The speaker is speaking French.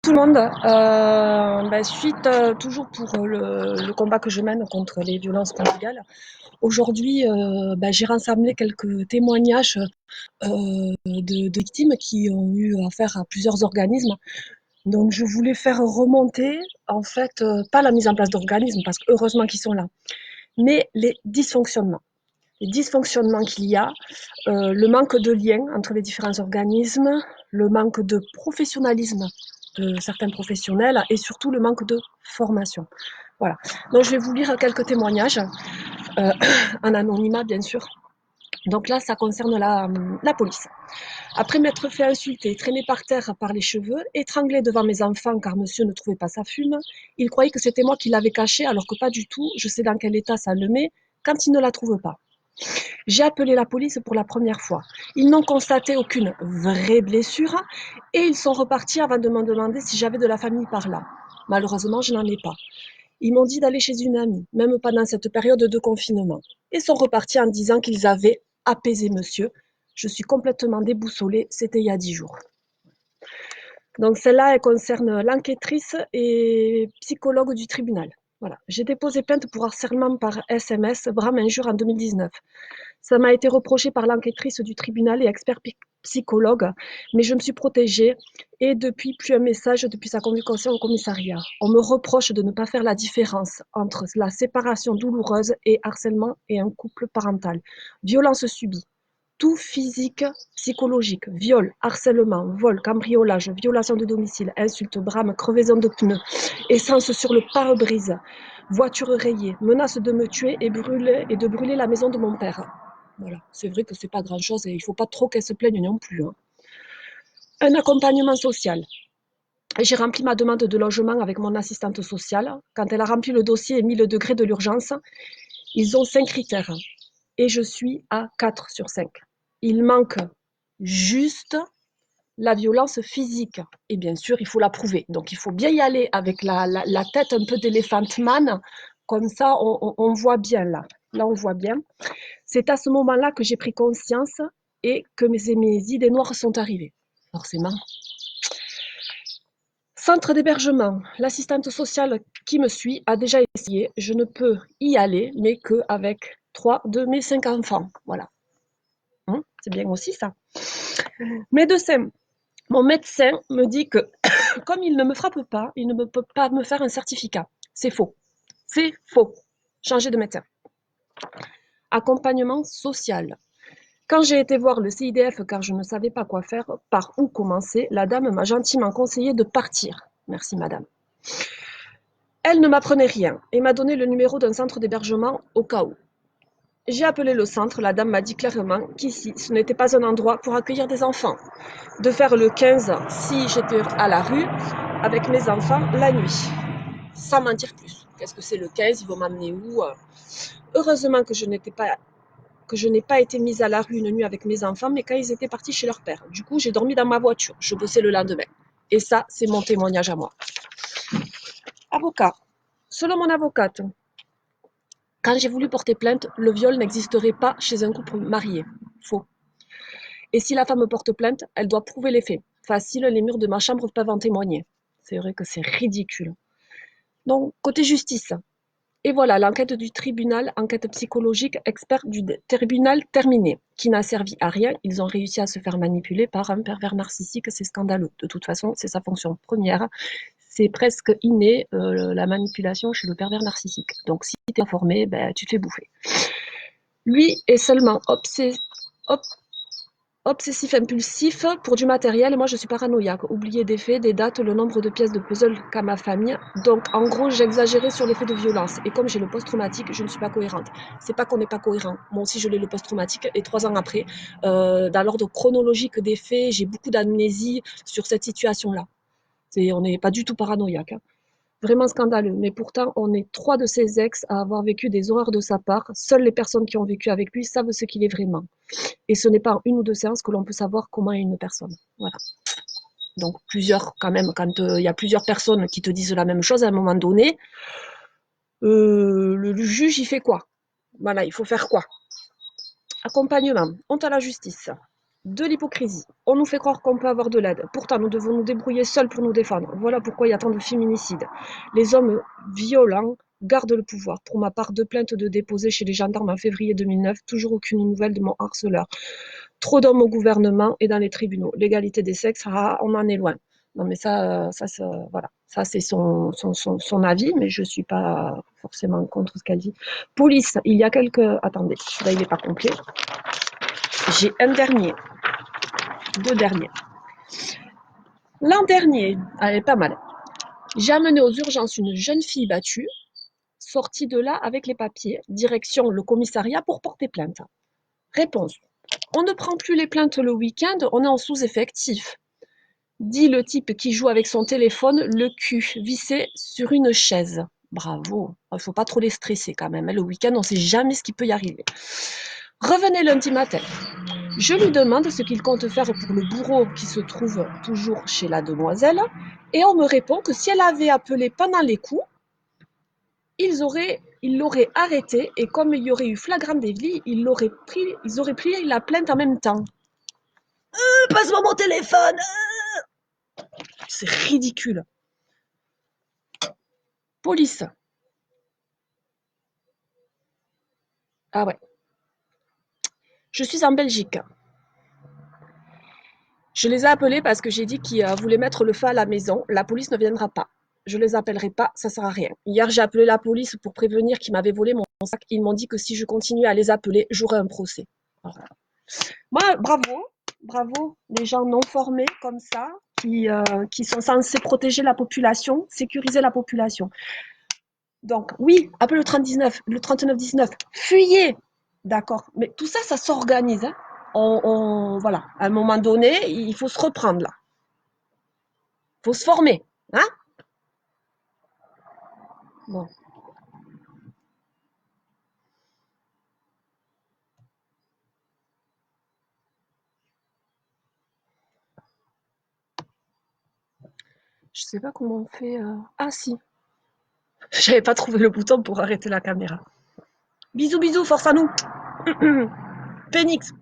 Tout le monde, suite toujours pour le combat que je mène contre les violences conjugales. Aujourd'hui, j'ai rassemblé quelques témoignages de victimes qui ont eu affaire à plusieurs organismes. Donc, je voulais faire remonter, en fait, pas la mise en place d'organismes, parce que heureusement qu'ils sont là, mais les dysfonctionnements. Les dysfonctionnements qu'il y a, le manque de lien entre les différents organismes, le manque de professionnalisme de certains professionnels et surtout le manque de formation. Voilà. Donc je vais vous lire quelques témoignages, euh, en anonymat bien sûr. Donc là, ça concerne la police. Après m'être fait insulter, traîner par terre par les cheveux, étranglé devant mes enfants car monsieur ne trouvait pas sa fume, il croyait que c'était moi qui l'avais caché alors que pas du tout, je sais dans quel état ça le met quand il ne la trouve pas. J'ai appelé la police pour la première fois. Ils n'ont constaté aucune vraie blessure et ils sont repartis avant de me demander si j'avais de la famille par là. Malheureusement, je n'en ai pas. Ils m'ont dit d'aller chez une amie, même pendant cette période de confinement, et sont repartis en disant qu'ils avaient apaisé monsieur. Je suis complètement déboussolée, c'était il y a 10 jours. Donc celle-là, elle concerne l'enquêtrice et psychologue du tribunal. Voilà. J'ai déposé plainte pour harcèlement par SMS, brame injure en 2019. Ça m'a été reproché par l'enquêtrice du tribunal et expert psychologue, mais je me suis protégée et depuis, plus un message depuis sa convocation au commissariat. On me reproche de ne pas faire la différence entre la séparation douloureuse et harcèlement et un couple parental. Violence subie. Tout physique, psychologique, viol, harcèlement, vol, cambriolage, violation de domicile, insultes, brames, crevaison de pneus, essence sur le pare-brise, voiture rayée, menace de me tuer et de brûler la maison de mon père. Voilà, c'est vrai que c'est pas grand-chose et il faut pas trop qu'elle se plaigne non plus. Hein. Un accompagnement social. J'ai rempli ma demande de logement avec mon assistante sociale. Quand elle a rempli le dossier et mis le degré de l'urgence, ils ont 5 critères et je suis à 4 sur 5. Il manque juste la violence physique. Et bien sûr, il faut la prouver. Donc, il faut bien y aller avec la tête un peu d'éléphant man. Comme ça, on voit bien là. Là, on voit bien. C'est à ce moment-là que j'ai pris conscience et que mes idées noires sont arrivées. Forcément. Centre d'hébergement. L'assistante sociale qui me suit a déjà essayé. Je ne peux y aller, mais qu'avec 3 de mes 5 enfants. Voilà. C'est bien aussi ça. Médecin. Mon médecin me dit que comme il ne me frappe pas, il ne peut pas me faire un certificat. C'est faux. C'est faux. Changer de médecin. Accompagnement social. Quand j'ai été voir le CIDF car je ne savais pas quoi faire, par où commencer, la dame m'a gentiment conseillé de partir. Merci madame. Elle ne m'apprenait rien et m'a donné le numéro d'un centre d'hébergement au cas où. J'ai appelé le centre, la dame m'a dit clairement qu'ici, ce n'était pas un endroit pour accueillir des enfants. De faire le 15 si j'étais à la rue avec mes enfants la nuit. Sans m'en dire plus. Qu'est-ce que c'est le 15? Ils vont m'amener où? Heureusement que je n'ai pas été mise à la rue une nuit avec mes enfants, mais quand ils étaient partis chez leur père. Du coup, j'ai dormi dans ma voiture. Je bossais le lendemain. Et ça, c'est mon témoignage à moi. Avocat. Selon mon avocate, quand j'ai voulu porter plainte, le viol n'existerait pas chez un couple marié. Faux. Et si la femme porte plainte, elle doit prouver les faits. Facile, les murs de ma chambre peuvent en témoigner. C'est vrai que c'est ridicule. Donc, côté justice. Et voilà, l'enquête du tribunal, enquête psychologique, expert du tribunal terminée, qui n'a servi à rien. Ils ont réussi à se faire manipuler par un pervers narcissique, c'est scandaleux. De toute façon, c'est sa fonction première. C'est presque inné, la manipulation chez le pervers narcissique. Donc, si tu es informé, tu te fais bouffer. Lui est seulement obsessif impulsif pour du matériel, moi je suis paranoïaque. Oublier des faits, des dates, le nombre de pièces de puzzle qu'a ma famille. Donc en gros, j'exagérais sur les faits de violence. Et comme j'ai le post-traumatique, je ne suis pas cohérente. C'est pas qu'on n'est pas cohérent. Moi aussi, je l'ai le post-traumatique. Et 3 ans après, dans l'ordre chronologique des faits, j'ai beaucoup d'amnésie sur cette situation-là. On n'est pas du tout paranoïaque. Hein. Vraiment scandaleux. Mais pourtant, on est 3 de ses ex à avoir vécu des horreurs de sa part. Seules les personnes qui ont vécu avec lui savent ce qu'il est vraiment. Et ce n'est pas en 1 ou 2 séances que l'on peut savoir comment est une personne. Voilà. Donc plusieurs, quand même, quand il y a plusieurs personnes qui te disent la même chose à un moment donné, le juge, il fait quoi? Voilà, il faut faire quoi? Accompagnement, honte à la justice. De l'hypocrisie. On nous fait croire qu'on peut avoir de l'aide. Pourtant, nous devons nous débrouiller seuls pour nous défendre. Voilà pourquoi il y a tant de féminicides. Les hommes violents gardent le pouvoir. Pour ma part, 2 plaintes de déposées chez les gendarmes en février 2009. Toujours aucune nouvelle de mon harceleur. Trop d'hommes au gouvernement et dans les tribunaux. L'égalité des sexes, on en est loin. Non, mais voilà. Ça, c'est son avis, mais je ne suis pas forcément contre ce qu'elle dit. Police, il y a quelques... Attendez, là, il n'est pas complet. J'ai un dernier. 2 derniers. L'an dernier, elle est pas mal. J'ai amené aux urgences une jeune fille battue, sortie de là avec les papiers, direction le commissariat pour porter plainte. Réponse. On ne prend plus les plaintes le week-end, on est en sous-effectif. Dit le type qui joue avec son téléphone, le cul vissé sur une chaise. Bravo. Il ne faut pas trop les stresser quand même. Le week-end, on ne sait jamais ce qui peut y arriver. Revenez lundi matin. Je lui demande ce qu'il compte faire pour le bourreau qui se trouve toujours chez la demoiselle, et on me répond que si elle avait appelé pendant les coups, ils l'auraient arrêté, et comme il y aurait eu flagrant délit, ils auraient pris la plainte en même temps. Passe-moi mon téléphone. C'est ridicule. Police. Ah ouais. Je suis en Belgique. Je les ai appelés parce que j'ai dit qu'ils voulaient mettre le feu à la maison. La police ne viendra pas. Je les appellerai pas, ça sert à rien. Hier, j'ai appelé la police pour prévenir qu'ils m'avaient volé mon sac. Ils m'ont dit que si je continuais à les appeler, j'aurais un procès. Voilà. Moi, bravo, les gens non formés comme ça, qui sont censés protéger la population, sécuriser la population. Donc, oui, appelez le 3919, fuyez, d'accord. Mais tout ça, ça s'organise. Hein. Voilà, à un moment donné, il faut se reprendre là. Il faut se former. Hein. Bon. Je sais pas comment on fait. Ah si, j'avais pas trouvé le bouton pour arrêter la caméra. Bisous, bisous, force à nous. Phoenix.